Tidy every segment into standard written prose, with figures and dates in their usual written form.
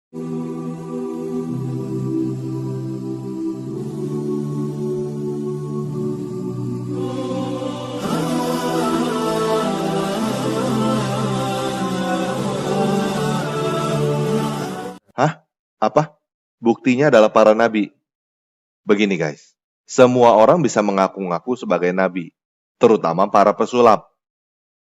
Hah? Apa? Buktinya adalah para nabi. Begini guys, semua orang bisa mengaku-ngaku sebagai nabi, terutama para pesulap.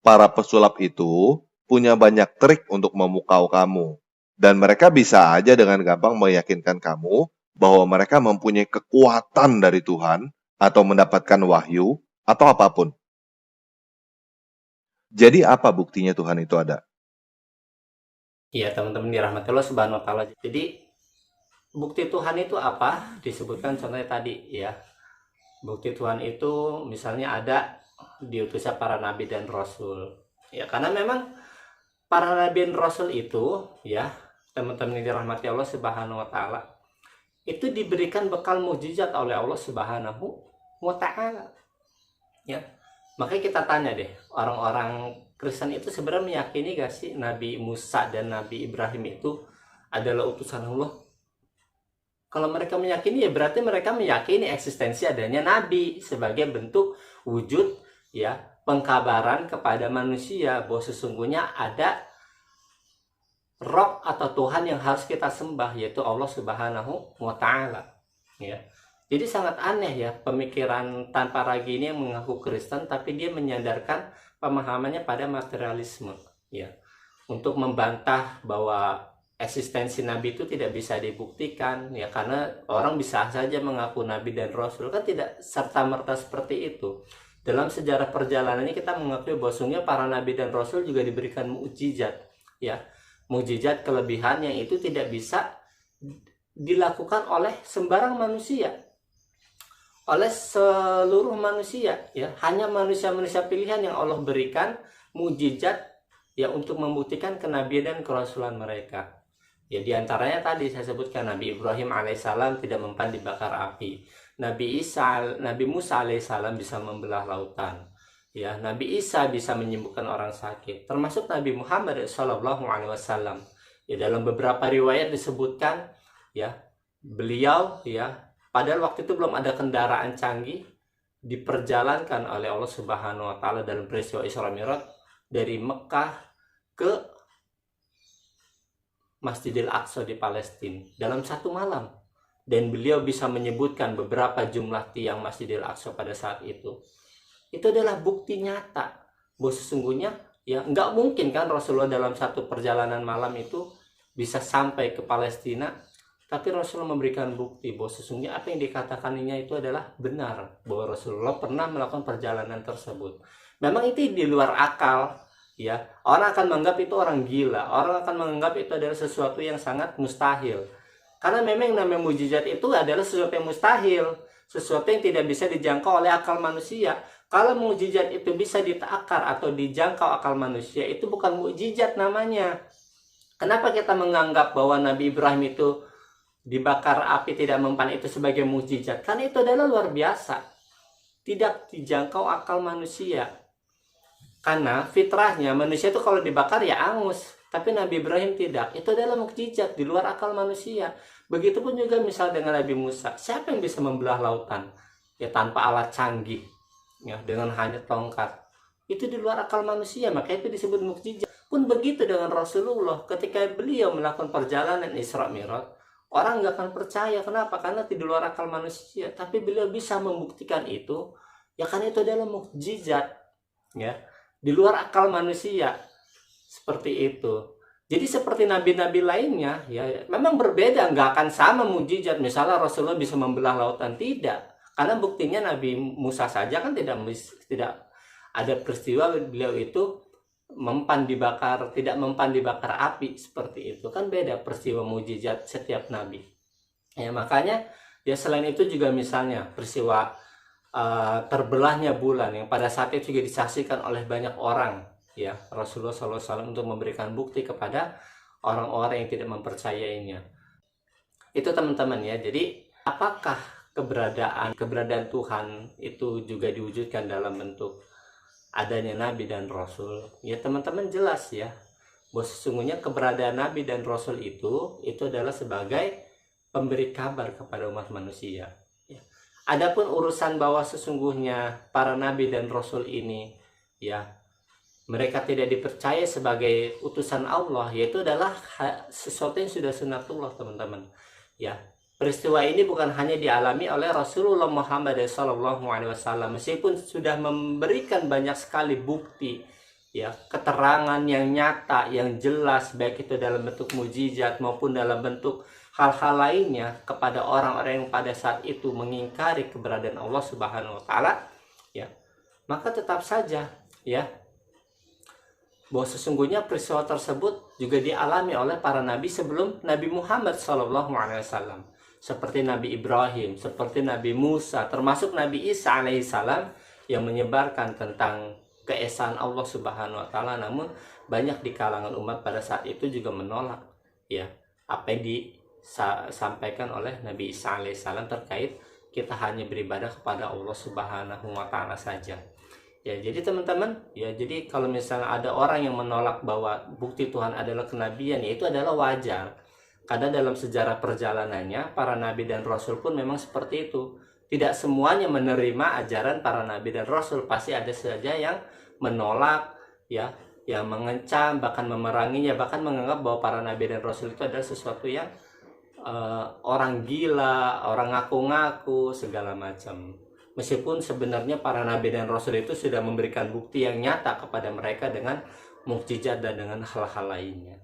Para pesulap itu punya banyak trik untuk memukau kamu. Dan mereka bisa aja dengan gampang meyakinkan kamu bahwa mereka mempunyai kekuatan dari Tuhan atau mendapatkan wahyu atau apapun. Jadi apa buktinya Tuhan itu ada? Iya, teman-teman dirahmati Allah Subhanahu wa taala. Jadi bukti Tuhan itu apa? Disebutkan contohnya tadi ya. Bukti Tuhan itu misalnya ada diutusnya para nabi dan rasul. Ya, karena memang para nabi dan rasul itu ya, teman-teman yang dirahmati Allah Subhanahu wa taala, itu diberikan bekal mukjizat oleh Allah Subhanahu wa taala. Ya. Makanya kita tanya deh, orang-orang Kristen itu sebenarnya meyakini gak sih Nabi Musa dan Nabi Ibrahim itu adalah utusan Allah? Kalau mereka meyakini, ya berarti mereka meyakini eksistensi adanya Nabi sebagai bentuk wujud ya pengkabaran kepada manusia bahwa sesungguhnya ada Rob atau Tuhan yang harus kita sembah, yaitu Allah Subhanahu wa taala. Ya. Jadi sangat aneh ya pemikiran tanpa ragi ini yang mengaku Kristen tapi dia menyandarkan pemahamannya pada materialisme ya. Untuk membantah bahwa eksistensi nabi itu tidak bisa dibuktikan ya, karena orang bisa saja mengaku nabi dan rasul, kan tidak serta-merta seperti itu. Dalam sejarah perjalanannya kita mengakui bahwa sungguhnya para nabi dan rasul juga diberikan mukjizat ya. Mukjizat kelebihan yang itu tidak bisa dilakukan oleh sembarang manusia, oleh seluruh manusia ya. Hanya manusia-manusia pilihan yang Allah berikan mukjizat ya untuk membuktikan kenabian dan kerasulan mereka. Ya diantaranya tadi saya sebutkan Nabi Ibrahim alaihissalam tidak mempan dibakar api. Nabi Musa alaihissalam bisa membelah lautan. Ya, Nabi Isa bisa menyembuhkan orang sakit. Termasuk Nabi Muhammad SAW. Ya dalam beberapa riwayat disebutkan ya beliau ya padahal waktu itu belum ada kendaraan canggih, diperjalankan oleh Allah Subhanahu wa taala dalam peristiwa Isra Mi'raj dari Mekah ke Masjidil Aqsa di Palestina dalam satu malam, dan beliau bisa menyebutkan beberapa jumlah tiang Masjidil Aqsa pada saat itu. Itu adalah bukti nyata bahwa sesungguhnya ya nggak mungkin kan Rasulullah dalam satu perjalanan malam itu bisa sampai ke Palestina, tapi Rasulullah memberikan bukti bahwa sesungguhnya apa yang dikatakannya itu adalah benar, bahwa Rasulullah pernah melakukan perjalanan tersebut. Memang itu di luar akal ya, orang akan menganggap itu orang gila, orang akan menganggap itu adalah sesuatu yang sangat mustahil, karena memang namanya mukjizat itu adalah sesuatu yang mustahil, sesuatu yang tidak bisa dijangkau oleh akal manusia. Kalau mukjizat itu bisa ditakar atau dijangkau akal manusia, itu bukan mukjizat namanya. Kenapa kita menganggap bahwa Nabi Ibrahim itu dibakar api tidak mempan itu sebagai mukjizat? Karena itu adalah luar biasa, tidak dijangkau akal manusia. Karena fitrahnya manusia itu kalau dibakar ya angus, tapi Nabi Ibrahim tidak. Itu adalah mukjizat di luar akal manusia. Begitupun juga misal dengan Nabi Musa. Siapa yang bisa membelah lautan ya tanpa alat canggih ya, dengan hanya tongkat? Itu di luar akal manusia, maka itu disebut mukjizat. Pun begitu dengan Rasulullah, ketika beliau melakukan perjalanan Isra Mi'raj, orang nggak akan percaya. Kenapa? Karena di luar akal manusia. Tapi beliau bisa membuktikan itu ya, karena itu adalah mukjizat ya, di luar akal manusia. Seperti itu. Jadi seperti nabi-nabi lainnya ya memang berbeda, nggak akan sama mukjizat. Misalnya Rasulullah bisa membelah lautan, tidak. Karena buktinya Nabi Musa saja kan tidak ada peristiwa beliau itu tidak mempan dibakar api seperti itu. Kan beda peristiwa mukjizat setiap nabi. Ya makanya ya selain itu juga misalnya peristiwa terbelahnya bulan yang pada saat itu juga disaksikan oleh banyak orang ya, Rasulullah SAW untuk memberikan bukti kepada orang-orang yang tidak mempercayainya. Itu teman-teman ya. Jadi apakah keberadaan Tuhan itu juga diwujudkan dalam bentuk adanya nabi dan rasul? Ya teman-teman jelas ya, bahwa sesungguhnya keberadaan nabi dan rasul itu adalah sebagai pemberi kabar kepada umat manusia. Ya. Adapun urusan bahwa sesungguhnya para nabi dan rasul ini, ya, mereka tidak dipercaya sebagai utusan Allah, yaitu adalah sesuatu yang sudah sunatullah, teman-teman. Ya, peristiwa ini bukan hanya dialami oleh Rasulullah Muhammad SAW, meskipun sudah memberikan banyak sekali bukti, ya, keterangan yang nyata, yang jelas, baik itu dalam bentuk mujizat maupun dalam bentuk hal-hal lainnya kepada orang-orang yang pada saat itu mengingkari keberadaan Allah Subhanahu wa taala, ya. Maka tetap saja, ya, bahwa sesungguhnya peristiwa tersebut juga dialami oleh para nabi sebelum Nabi Muhammad SAW, seperti Nabi Ibrahim, seperti Nabi Musa, termasuk Nabi Isa alaihissalam yang menyebarkan tentang keesaan Allah Subhanahu wa taala. Namun banyak di kalangan umat pada saat itu juga menolak, ya, apa yang disampaikan oleh Nabi Isa alaihissalam terkait kita hanya beribadah kepada Allah Subhanahu wa taala saja. Ya, jadi teman-teman, ya, jadi kalau misalnya ada orang yang menolak bahwa bukti Tuhan adalah kenabian, ya itu adalah wajar. Karena dalam sejarah perjalanannya, para nabi dan rasul pun memang seperti itu. Tidak semuanya menerima ajaran para nabi dan rasul, pasti ada saja yang menolak, ya, yang mengecam, bahkan memeranginya, bahkan menganggap bahwa para nabi dan rasul itu adalah sesuatu yang orang gila, orang ngaku-ngaku, segala macam. Meskipun sebenarnya para nabi dan rasul itu sudah memberikan bukti yang nyata kepada mereka dengan mukjizat dan dengan hal-hal lainnya.